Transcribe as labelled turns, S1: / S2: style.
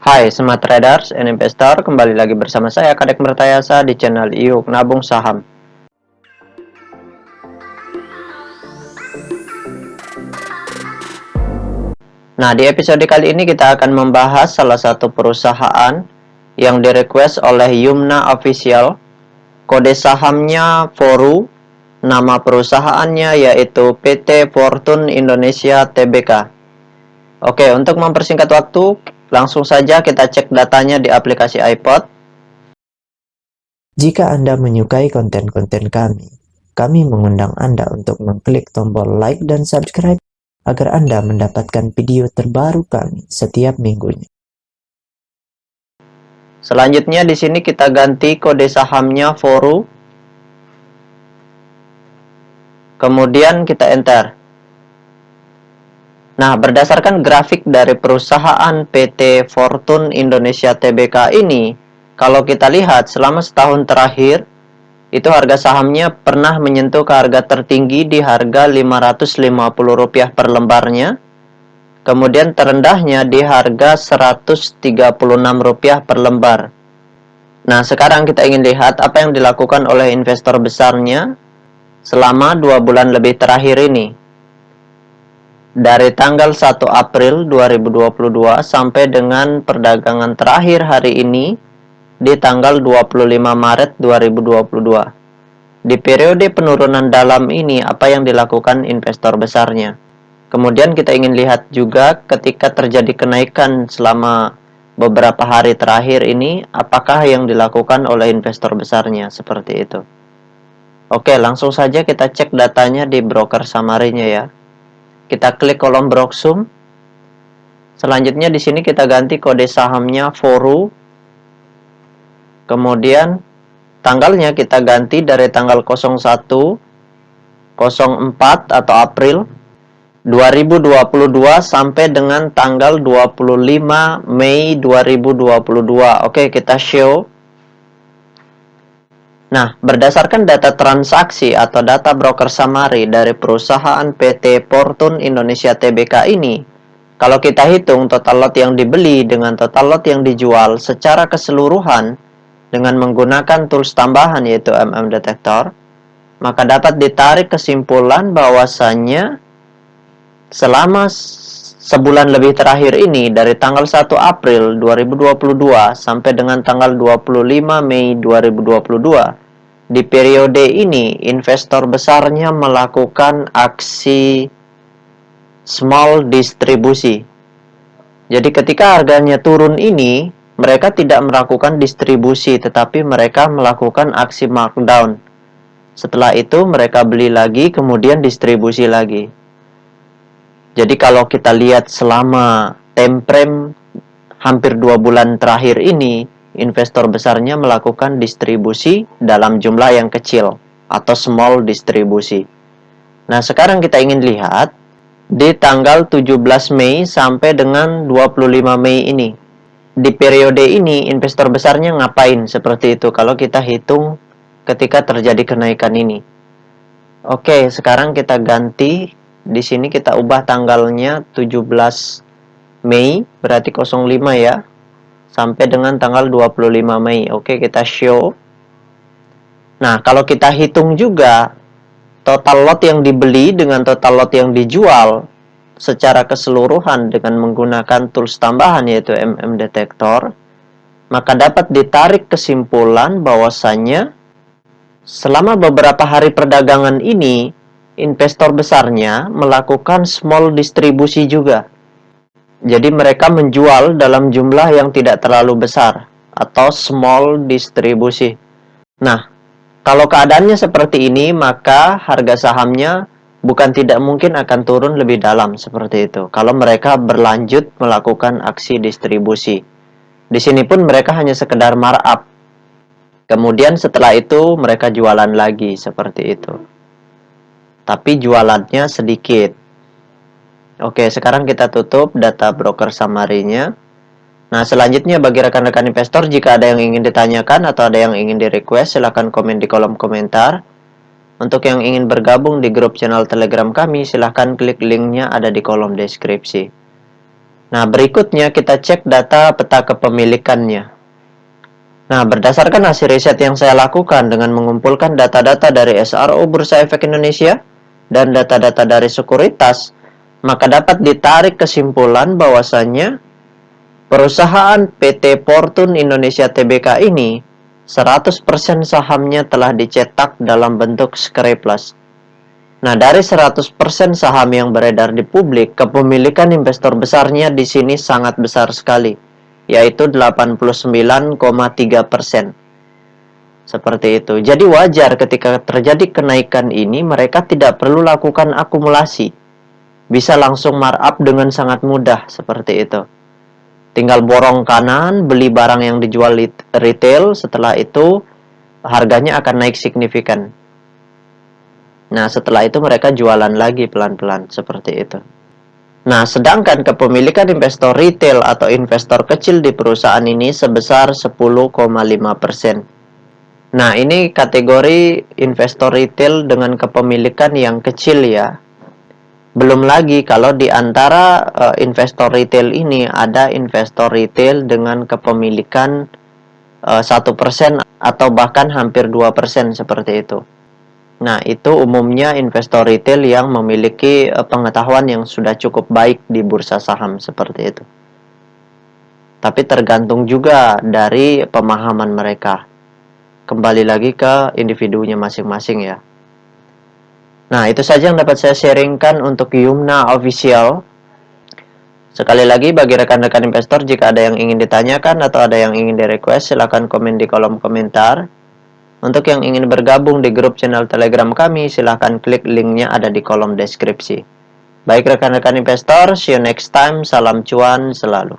S1: Hai Smart Traders and Investor, kembali lagi bersama saya Kadek Mertayasa di channel Iuk Nabung Saham. Nah, di episode kali ini kita akan membahas salah satu perusahaan yang direquest oleh Yumna Official. Kode sahamnya FORU, nama perusahaannya yaitu PT Fortune Indonesia Tbk. Oke, untuk mempersingkat waktu, langsung saja kita cek datanya di aplikasi iPod.
S2: Jika Anda menyukai konten-konten kami mengundang Anda untuk mengklik tombol like dan subscribe agar Anda mendapatkan video terbaru kami setiap minggunya.
S1: Selanjutnya di sini kita ganti kode sahamnya FORU. Kemudian kita enter. Nah, berdasarkan grafik dari perusahaan PT Fortune Indonesia Tbk ini, kalau kita lihat selama setahun terakhir, itu harga sahamnya pernah menyentuh ke harga tertinggi di harga Rp550 per lembarnya. Kemudian terendahnya di harga Rp136 per lembar. Nah, sekarang kita ingin lihat apa yang dilakukan oleh investor besarnya selama 2 bulan lebih terakhir ini. Dari tanggal 1 April 2022 sampai dengan perdagangan terakhir hari ini di tanggal 25 Maret 2022. Di periode penurunan dalam ini apa yang dilakukan investor besarnya. Kemudian kita ingin lihat juga ketika terjadi kenaikan selama beberapa hari terakhir ini apakah yang dilakukan oleh investor besarnya seperti itu. Oke, langsung saja kita cek datanya di broker summary-nya ya. Kita klik kolom Broksum. Selanjutnya di sini kita ganti kode sahamnya FORU. Kemudian tanggalnya kita ganti dari tanggal 01/04 atau April 2022 sampai dengan tanggal 25 Mei 2022. Oke, kita show. Nah, berdasarkan data transaksi atau data broker summary dari perusahaan PT Fortune Indonesia Tbk ini, kalau kita hitung total lot yang dibeli dengan total lot yang dijual secara keseluruhan dengan menggunakan tools tambahan yaitu Detektor, maka dapat ditarik kesimpulan bahwasannya selama sebulan lebih terakhir ini dari tanggal 1 April 2022 sampai dengan tanggal 25 Mei 2022, di periode ini, investor besarnya melakukan aksi small distribusi. Jadi ketika harganya turun ini, mereka tidak melakukan distribusi, tetapi mereka melakukan aksi markdown. Setelah itu, mereka beli lagi, kemudian distribusi lagi. Jadi kalau kita lihat selama time frame hampir 2 bulan terakhir ini, investor besarnya melakukan distribusi dalam jumlah yang kecil atau small distribusi. Nah, sekarang kita ingin lihat di tanggal 17 Mei sampai dengan 25 Mei ini. Di periode ini investor besarnya ngapain seperti itu kalau kita hitung ketika terjadi kenaikan ini. Oke, sekarang kita ganti. Di sini kita ubah tanggalnya 17 Mei, berarti 05 ya. Sampai dengan tanggal 25 Mei. Oke, kita show. Nah, kalau kita hitung juga total lot yang dibeli dengan total lot yang dijual secara keseluruhan dengan menggunakan tools tambahan yaitu Detektor, maka dapat ditarik kesimpulan bahwasannya selama beberapa hari perdagangan ini investor besarnya melakukan small distribusi juga. Jadi mereka menjual dalam jumlah yang tidak terlalu besar atau small distribusi. Nah, kalau keadaannya seperti ini, maka harga sahamnya bukan tidak mungkin akan turun lebih dalam seperti itu. Kalau mereka berlanjut melakukan aksi distribusi. Di sini pun mereka hanya sekedar markup. Kemudian setelah itu mereka jualan lagi seperti itu. Tapi jualannya sedikit. Oke, sekarang kita tutup data broker summary-nya. Nah, selanjutnya bagi rekan-rekan investor, jika ada yang ingin ditanyakan atau ada yang ingin di-request, silahkan komen di kolom komentar. Untuk yang ingin bergabung di grup channel Telegram kami, silahkan klik linknya ada di kolom deskripsi. Nah, berikutnya kita cek data peta kepemilikannya. Nah, berdasarkan hasil riset yang saya lakukan dengan mengumpulkan data-data dari SRO Bursa Efek Indonesia dan data-data dari sekuritas, maka dapat ditarik kesimpulan bahwasannya perusahaan PT Fortune Indonesia Tbk ini 100% sahamnya telah dicetak dalam bentuk Skreplas. Nah, dari 100% saham yang beredar di publik, kepemilikan investor besarnya di sini sangat besar sekali, yaitu 89,3%. Seperti itu. Jadi wajar ketika terjadi kenaikan ini, mereka tidak perlu lakukan akumulasi. Bisa langsung markup dengan sangat mudah, seperti itu. Tinggal borong kanan, beli barang yang dijual retail, setelah itu harganya akan naik signifikan. Nah, setelah itu mereka jualan lagi pelan-pelan, seperti itu. Nah, sedangkan kepemilikan investor retail atau investor kecil di perusahaan ini sebesar 10,5%. Nah, ini kategori investor retail dengan kepemilikan yang kecil ya. Belum lagi kalau di antara investor retail ini ada investor retail dengan kepemilikan 1% atau bahkan hampir 2% seperti itu. Nah, itu umumnya investor retail yang memiliki pengetahuan yang sudah cukup baik di bursa saham seperti itu. Tapi tergantung juga dari pemahaman mereka. Kembali lagi ke individunya masing-masing ya. Nah, itu saja yang dapat saya sharingkan untuk Yumna Official. Sekali lagi, bagi rekan-rekan investor, jika ada yang ingin ditanyakan atau ada yang ingin di-request, silahkan komen di kolom komentar. Untuk yang ingin bergabung di grup channel Telegram kami, silahkan klik linknya ada di kolom deskripsi. Baik rekan-rekan investor, see you next time. Salam cuan selalu.